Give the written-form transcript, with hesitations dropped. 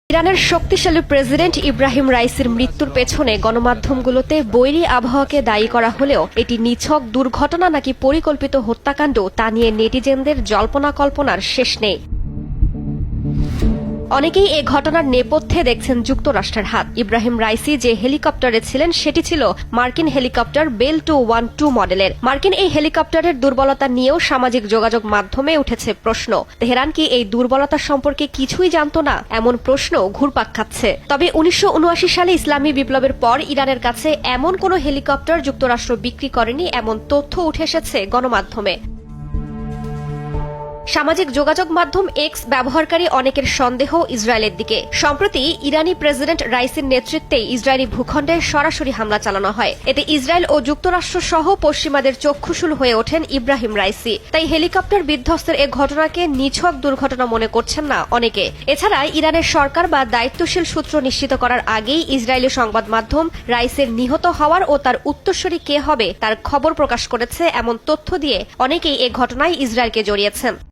ইরানের শক্তিশালী প্রেসিডেন্ট ইব্রাহিম রাইসির মৃত্যুর পেছনে গণমাধ্যমগুলোতে বৈরী আবহাওয়াকে দায়ী করা হলেও এটি নিছক দুর্ঘটনা নাকি পরিকল্পিত হত্যাকাণ্ড তা নিয়ে নেটিজেনদের জল্পনা কল্পনার শেষ নেই। অনেকেই এ ঘটনার নেপথ্যে দেখছেন যুক্তরাষ্ট্রের হাত। ইব্রাহিম রাইসি যে হেলিকপ্টারে ছিলেন সেটি ছিল মার্কিন হেলিকপ্টার বেল 212 মডেলের। মার্কিন এই হেলিকপ্টারের দুর্বলতা নিয়েও সামাজিক যোগাযোগ মাধ্যমে উঠেছে প্রশ্ন। তেহরান কি এই দুর্বলতা সম্পর্কে কিছুই জানত না? এমন প্রশ্ন ঘুরপাক খাচ্ছে। তবে 1979 সালে ইসলামী বিপ্লবের পর ইরানের কাছে এমন কোনো হেলিকপ্টার যুক্তরাষ্ট্র বিক্রি করেনি এমন তথ্য উঠে এসেছে গণমাধ্যমে। সামাজিক যোগাযোগ মাধ্যম এক্স ব্যবহারকারী অনেকের সন্দেহ ইসরায়েলের দিকে। সম্প্রতি ইরানি প্রেসিডেন্ট রাইসির নেতৃত্বে ইসরায়েলি ভূখণ্ডে সরাসরি হামলা চালানো হয়। এতে ইসরায়েল ও যুক্তরাষ্ট্র সহ পশ্চিমাদের চক্ষুশূল হয়ে ওঠেন ইব্রাহিম রাইসি। তাই হেলিকপ্টার বিধ্বস্তের এ ঘটনাকে নিছক দুর্ঘটনা মনে করছেন না অনেকে। এছাড়া ইরানের সরকার বা দায়িত্বশীল সূত্র নিশ্চিত করার আগেই ইসরায়েলি সংবাদ মাধ্যম রাইসের নিহত হওয়ার ও তার উত্তরসূরি কে হবে তার খবর প্রকাশ করেছে। এমন তথ্য দিয়ে অনেকেই এ ঘটনায় ইসরায়েলকে জড়িয়েছেন।